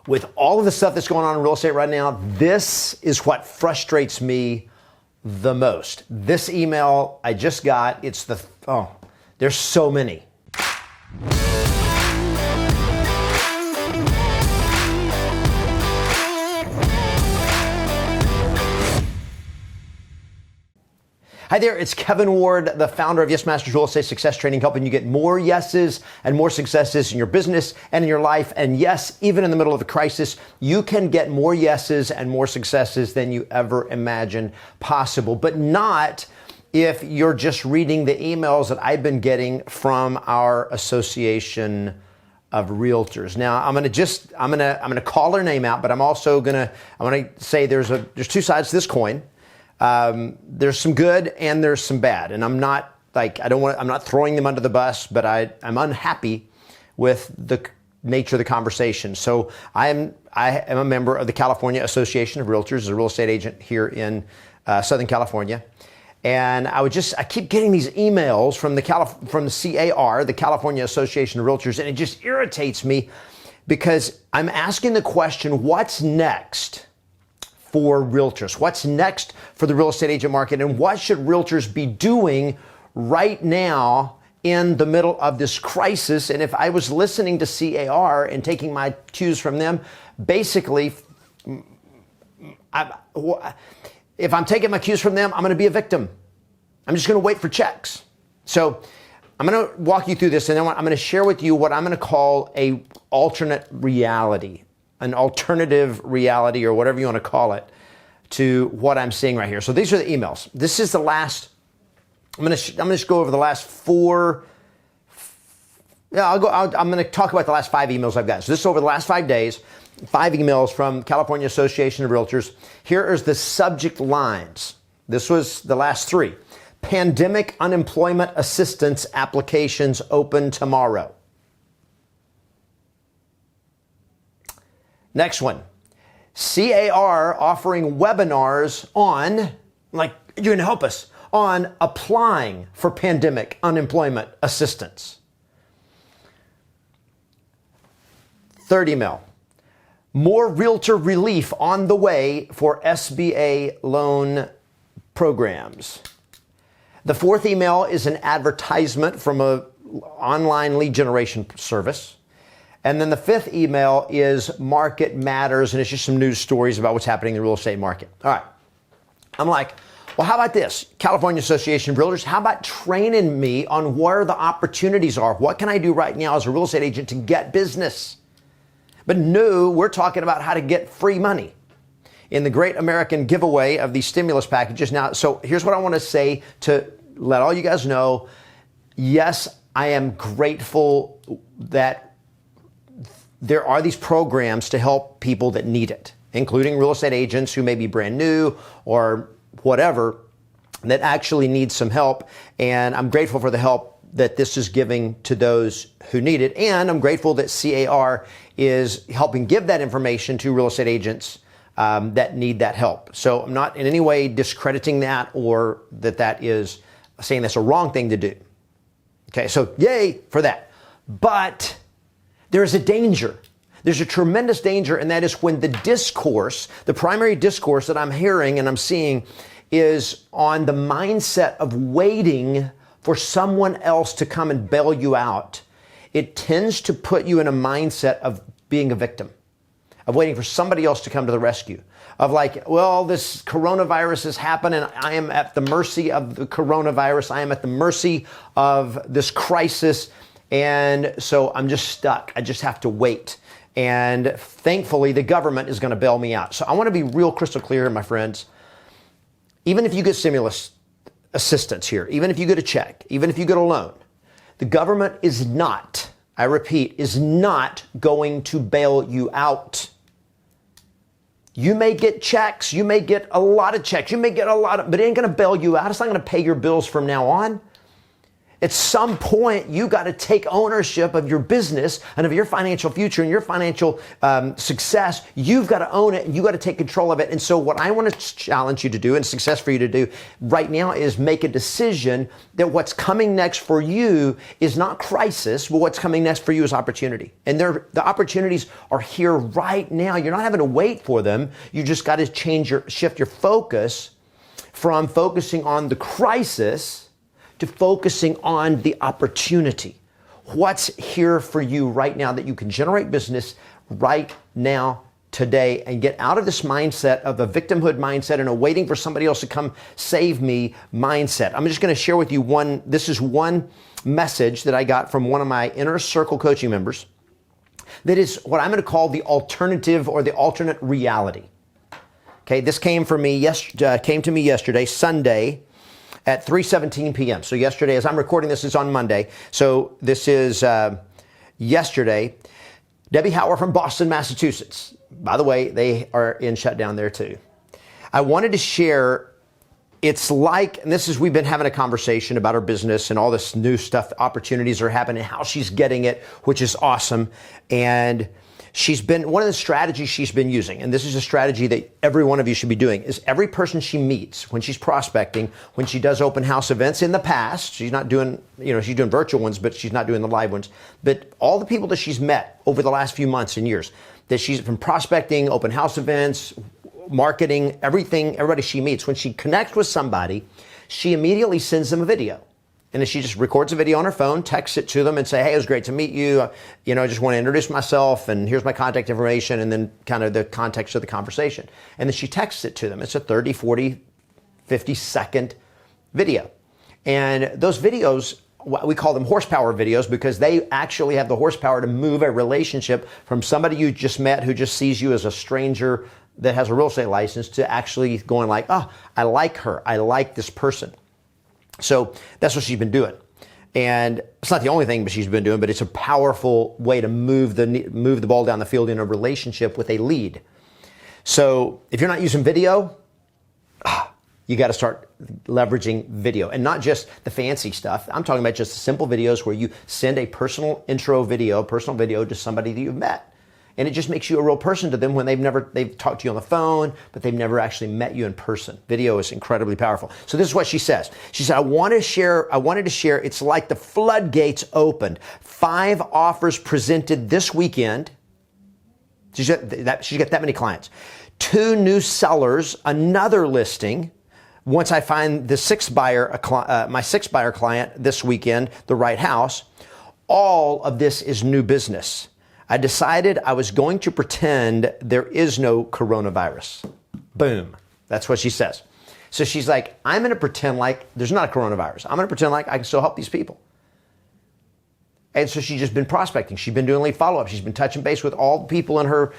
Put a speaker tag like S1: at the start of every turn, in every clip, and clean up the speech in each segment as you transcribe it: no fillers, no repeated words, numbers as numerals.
S1: With all of the stuff that's going on in real estate right now, this is what frustrates me the most. This email I just got, there's so many. Hi there, it's Kevin Ward, the founder of Yes Masters Real Estate Success Training, helping you get more yeses and more successes in your business and in your life. And yes, even in the middle of a crisis, you can get more yeses and more successes than you ever imagined possible, but not if you're just reading the emails that I've been getting from our Association of Realtors. Now, I'm gonna call her name out, but I'm gonna say there's two sides to this coin. There's some good and there's some bad. And I'm not throwing them under the bus, but I'm unhappy with the nature of the conversation. So I am a member of the California Association of Realtors, as a real estate agent here in Southern California. And I keep getting these emails from the CAR, the California Association of Realtors, and it just irritates me because I'm asking the question, what's next for realtors? What's next for the real estate agent market, and what should realtors be doing right now in the middle of this crisis? And if I was listening to CAR and taking my cues from them, basically, if I'm taking my cues from them, I'm going to be a victim. I'm just going to wait for checks. So I'm going to walk you through this, and then I'm going to share with you what I'm going to call an alternative reality, or whatever you want to call it, to what I'm seeing right here. So these are the emails. This is the last. I'm going to just go over the last four. I'm going to talk about the last 5 emails I've got. So this is over the last 5 days. 5 emails from California Association of Realtors. Here is the subject lines. This was the last 3. Pandemic unemployment assistance applications open tomorrow. Next one. CAR offering webinars on, you're going to help us, on applying for pandemic unemployment assistance. Third email. More realtor relief on the way for SBA loan programs. The 4th email is an advertisement from an online lead generation service. And then the 5th email is Market Matters, and it's just some news stories about what's happening in the real estate market. All right. I'm like, well, how about this? California Association of Realtors, how about training me on where the opportunities are? What can I do right now as a real estate agent to get business? But no, we're talking about how to get free money in the great American giveaway of these stimulus packages. Now, so here's what I want to say to let all you guys know. Yes, I am grateful that there are these programs to help people that need it, including real estate agents who may be brand new or whatever that actually need some help. And I'm grateful for the help that this is giving to those who need it. And I'm grateful that CAR is helping give that information to real estate agents that need that help. So I'm not in any way discrediting that or that is saying that's a wrong thing to do. Okay, so yay for that. But there's a danger. There's a tremendous danger, and that is when the discourse, the primary discourse that I'm hearing and I'm seeing is on the mindset of waiting for someone else to come and bail you out. It tends to put you in a mindset of being a victim, of waiting for somebody else to come to the rescue, of like, well, this coronavirus has happened and I am at the mercy of the coronavirus. I am at the mercy of this crisis. And so I'm just stuck. I just have to wait. And thankfully, the government is going to bail me out. So I want to be real crystal clear, my friends. Even if you get stimulus assistance here, even if you get a check, even if you get a loan, the government is not, I repeat, is not going to bail you out. You may get checks. You may get a lot of checks. You may get but it ain't going to bail you out. It's not going to pay your bills from now on. At some point, you got to take ownership of your business and of your financial future and your financial success. You've got to own it and you got to take control of it. And so what I want to challenge you to do and success for you to do right now is make a decision that what's coming next for you is not crisis, but what's coming next for you is opportunity. And the opportunities are here right now. You're not having to wait for them. You just got to shift your focus from focusing on the crisis to focusing on the opportunity. What's here for you right now that you can generate business right now, today, and get out of this mindset of a victimhood mindset and a waiting for somebody else to come save me mindset. I'm just going to share with you one message that I got from one of my inner circle coaching members that is what I'm going to call the alternative or the alternate reality. Okay, this came to me yesterday, Sunday, at 3:17 p.m. So yesterday, as I'm recording this, is on Monday. So this is yesterday. Debbie Hauer from Boston, Massachusetts. By the way, they are in shutdown there too. I wanted to share, it's like, and we've been having a conversation about her business and all this new stuff, opportunities are happening, how she's getting it, which is awesome. And one of the strategies she's been using, and this is a strategy that every one of you should be doing, is every person she meets when she's prospecting, when she does open house events in the past, she's not doing, she's doing virtual ones, but she's not doing the live ones. But all the people that she's met over the last few months and years, that she's from prospecting, open house events, marketing, everybody she meets, when she connects with somebody, she immediately sends them a video. And she just records a video on her phone, texts it to them and say, hey, it was great to meet you. I just want to introduce myself and here's my contact information and then kind of the context of the conversation. And then she texts it to them. It's a 30, 40, 50-second video. And those videos, we call them horsepower videos because they actually have the horsepower to move a relationship from somebody you just met who just sees you as a stranger that has a real estate license to actually going like, oh, I like her. I like this person. So that's what she's been doing. And it's not the only thing she's been doing, but it's a powerful way to move the ball down the field in a relationship with a lead. So if you're not using video, you got to start leveraging video, and not just the fancy stuff. I'm talking about just simple videos where you send a personal video to somebody that you've met. And it just makes you a real person to them when they've talked to you on the phone, but they've never actually met you in person. Video is incredibly powerful. So this is what she says. She said, I wanted to share, it's like the floodgates opened. 5 offers presented this weekend. She's got that many clients. 2 new sellers, another listing. Once I find the my 6th buyer client this weekend, the right house, all of this is new business. I decided I was going to pretend there is no coronavirus. Boom. That's what she says. So she's like, I'm going to pretend like there's not a coronavirus. I'm going to pretend like I can still help these people. And so she's just been prospecting. She's been doing lead follow-up. She's been touching base with all the people in her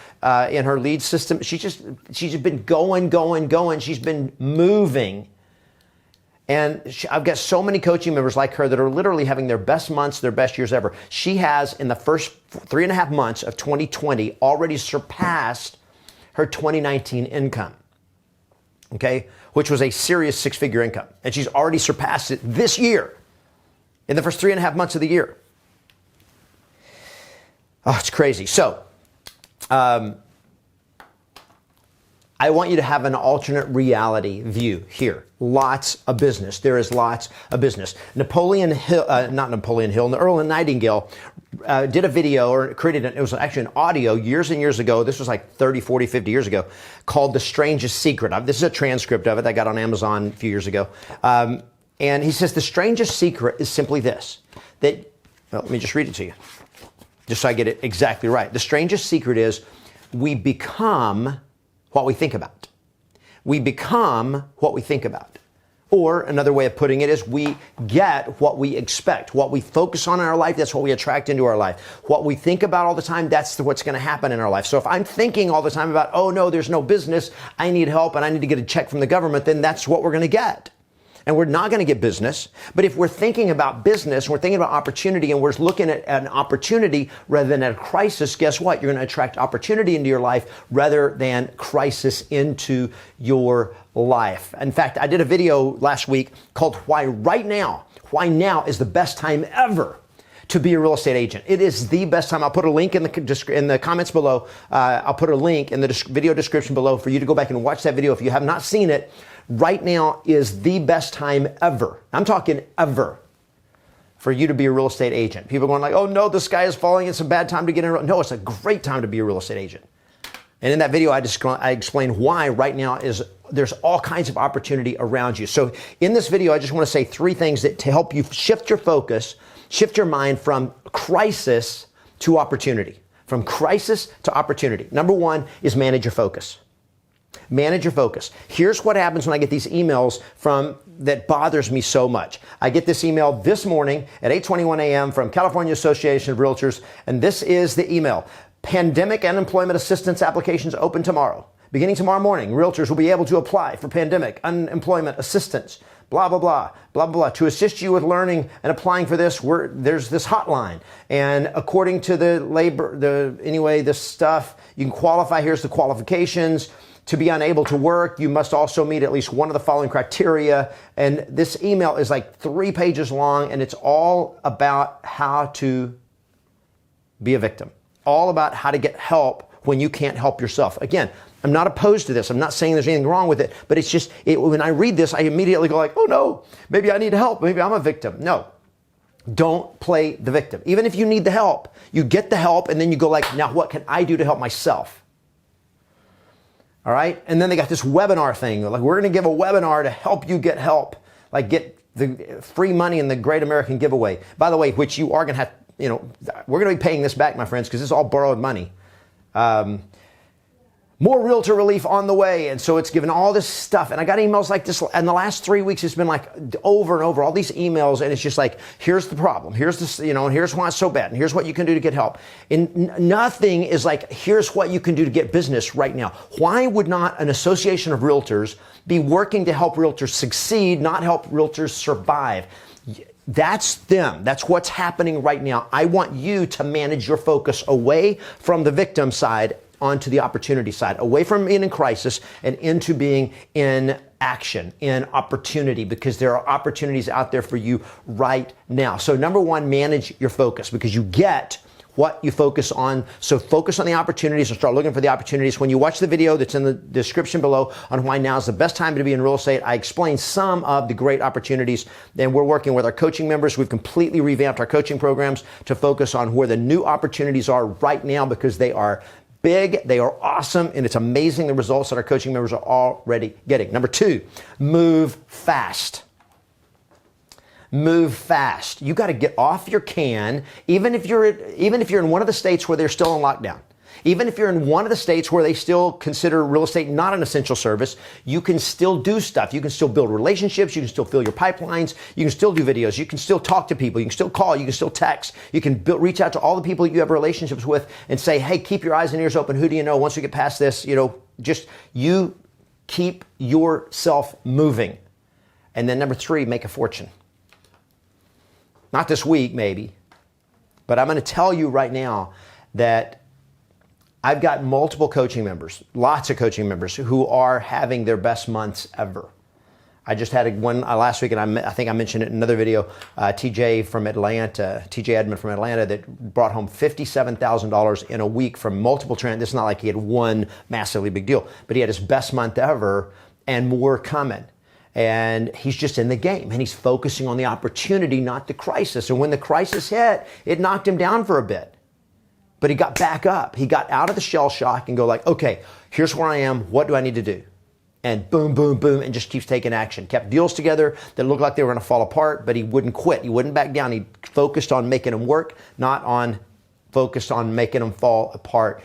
S1: lead system. She's just been going. She's been moving. And I've got so many coaching members like her that are literally having their best months, their best years ever. She has, in the first 3.5 months of 2020, already surpassed her 2019 income, okay, which was a serious 6-figure income. And she's already surpassed it this year in the first 3.5 months of the year. Oh, it's crazy. So, I want you to have an alternate reality view here. Lots of business. There is lots of business. The Earl Nightingale did a video or created it was actually an audio years and years ago. This was like 30, 40, 50 years ago, called The Strangest Secret. This is a transcript of it that I got on Amazon a few years ago. And he says, the strangest secret is simply this, let me just read it to you, just so I get it exactly right. The strangest secret is we become what we think about. We become what we think about. Or another way of putting it is we get what we expect. What we focus on in our life, that's what we attract into our life. What we think about all the time, that's what's going to happen in our life. So if I'm thinking all the time about, oh no, there's no business, I need help and I need to get a check from the government, then that's what we're going to get. and we're not going to get business. But if we're thinking about business, we're thinking about opportunity, and we're looking at an opportunity rather than at a crisis, guess what? You're going to attract opportunity into your life rather than crisis into your life. In fact, I did a video last week called Why Now is the best time ever to be a real estate agent. It is the best time. I'll put a link in the comments below. I'll put a link in the video description below for you to go back and watch that video if you have not seen it. Right now is the best time ever. I'm talking ever for you to be a real estate agent. People are going like, oh no, the sky is falling. It's a bad time to get in. No, it's a great time to be a real estate agent. And in that video, I explain why right now there's all kinds of opportunity around you. So in this video, I just want to say 3 things that to help you shift your focus, shift your mind from crisis to opportunity. From crisis to opportunity. Number 1 is manage your focus. Manage your focus. Here's what happens when I get these emails that bothers me so much. I get this email this morning at 8:21 a.m. from California Association of Realtors, and this is the email. Pandemic unemployment assistance applications open tomorrow. Beginning tomorrow morning, realtors will be able to apply for pandemic unemployment assistance, blah, blah, blah, blah, blah. To assist you with learning and applying for this, there's this hotline. And according to this stuff, you can qualify. Here's the qualifications. To be unable to work, you must also meet at least one of the following criteria. And this email is like 3 pages long, and it's all about how to be a victim. All about how to get help when you can't help yourself. Again, I'm not opposed to this. I'm not saying there's anything wrong with it, but it's just, when I read this, I immediately go like, oh no, maybe I need help. Maybe I'm a victim. No, don't play the victim. Even if you need the help, you get the help and then you go like, now what can I do to help myself? All right. And then they got this webinar thing. Like, we're going to give a webinar to help you get help, like get the free money in the Great American Giveaway. By the way, which you are going to have, we're going to be paying this back, my friends, because this is all borrowed money. More realtor relief on the way. And so it's given all this stuff. And I got emails like this. And the last 3 weeks, it's been like over and over, all these emails. And it's just like, here's the problem. Here's this, and here's why it's so bad. And here's what you can do to get help. And nothing is like, here's what you can do to get business right now. Why would not an association of realtors be working to help realtors succeed, not help realtors survive? That's them. That's what's happening right now. I want you to manage your focus away from the victim side onto the opportunity side, away from being in crisis and into being in action, in opportunity, because there are opportunities out there for you right now. So number 1, manage your focus, because you get what you focus on. So focus on the opportunities and start looking for the opportunities. When you watch the video that's in the description below on why now is the best time to be in real estate, I explain some of the great opportunities. And we're working with our coaching members. We've completely revamped our coaching programs to focus on where the new opportunities are right now, because they are big, they are awesome, and it's amazing the results that our coaching members are already getting. Number 2, move fast. Move fast. You got to get off your can, even if you're in one of the states where they're still in lockdown. Even if you're in one of the states where they still consider real estate not an essential service, you can still do stuff. You can still build relationships. You can still fill your pipelines. You can still do videos. You can still talk to people. You can still call. You can still text. You can reach out to all the people you have relationships with and say, hey, keep your eyes and ears open. Who do you know? Once we get past this, just you keep yourself moving. And then number 3, make a fortune. Not this week, maybe, but I'm going to tell you right now that I've got multiple coaching members, lots of coaching members who are having their best months ever. I just had one last week, and I think I mentioned it in another video, TJ Edmond from Atlanta, that brought home $57,000 in a week from multiple trends. It's not like he had one massively big deal, but he had his best month ever and more coming. And he's just in the game, and he's focusing on the opportunity, not the crisis. And when the crisis hit, it knocked him down for a bit. But he got back up. He got out of the shell shock and go like, okay, here's where I am. What do I need to do? And boom, boom, boom, and just keeps taking action. Kept deals together that looked like they were going to fall apart, but he wouldn't quit. He wouldn't back down. He focused on making them work, not on focused on making them fall apart.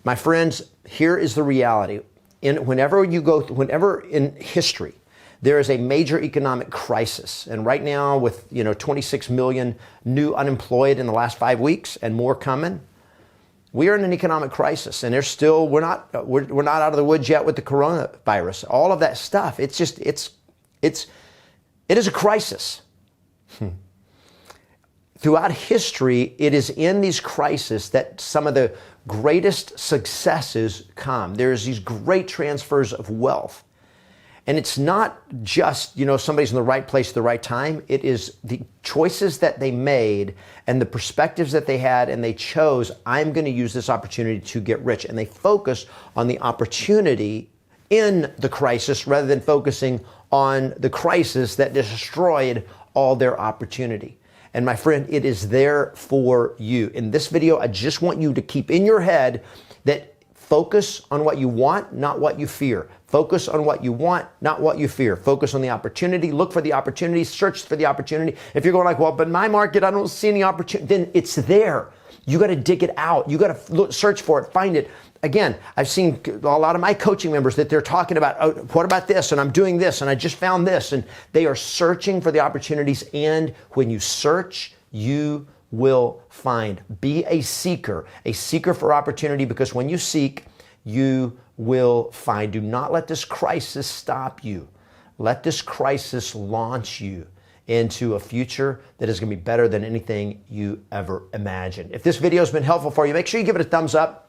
S1: My friends, here is the reality. Whenever in history, there is a major economic crisis. And right now with 26 million new unemployed in the last 5 weeks and more coming, we are in an economic crisis, and we're not out of the woods yet with the coronavirus. All of that stuff, it's It is a crisis. Throughout history, it is in these crises that some of the greatest successes come. There's these great transfers of wealth. And it's not just, somebody's in the right place at the right time. It is the choices that they made and the perspectives that they had, and they chose, I'm going to use this opportunity to get rich. And they focus on the opportunity in the crisis rather than focusing on the crisis that destroyed all their opportunity. And my friend, it is there for you. In this video, I just want you to keep in your head that focus on what you want, not what you fear. Focus on what you want, not what you fear. Focus on the opportunity. Look for the opportunity. Search for the opportunity. If you're going like, well, but in my market, I don't see any opportunity, then it's there. You got to dig it out. You got to search for it, find it. Again, I've seen a lot of my coaching members that they're talking about, oh, what about this? And I'm doing this, and I just found this. And they are searching for the opportunities. And when you search, you will find. Be a seeker for opportunity, because when you seek, you will find. Do not let this crisis stop you. Let this crisis launch you into a future that is going to be better than anything you ever imagined. If this video has been helpful for you, make sure you give it a thumbs up.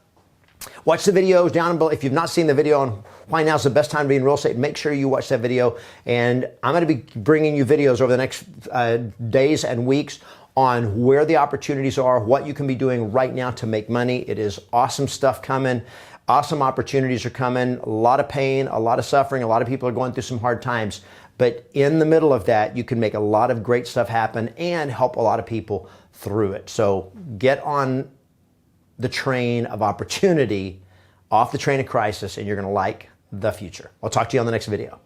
S1: Watch the videos down below. If you've not seen the video on why now is the best time to be in real estate, make sure you watch that video. And I'm going to be bringing you videos over the next days and weeks on where the opportunities are, what you can be doing right now to make money. It is awesome stuff coming. Awesome opportunities are coming. A lot of pain, a lot of suffering. A lot of people are going through some hard times. But in the middle of that, you can make a lot of great stuff happen and help a lot of people through it. So get on the train of opportunity, off the train of crisis, and you're going to like the future. I'll talk to you on the next video.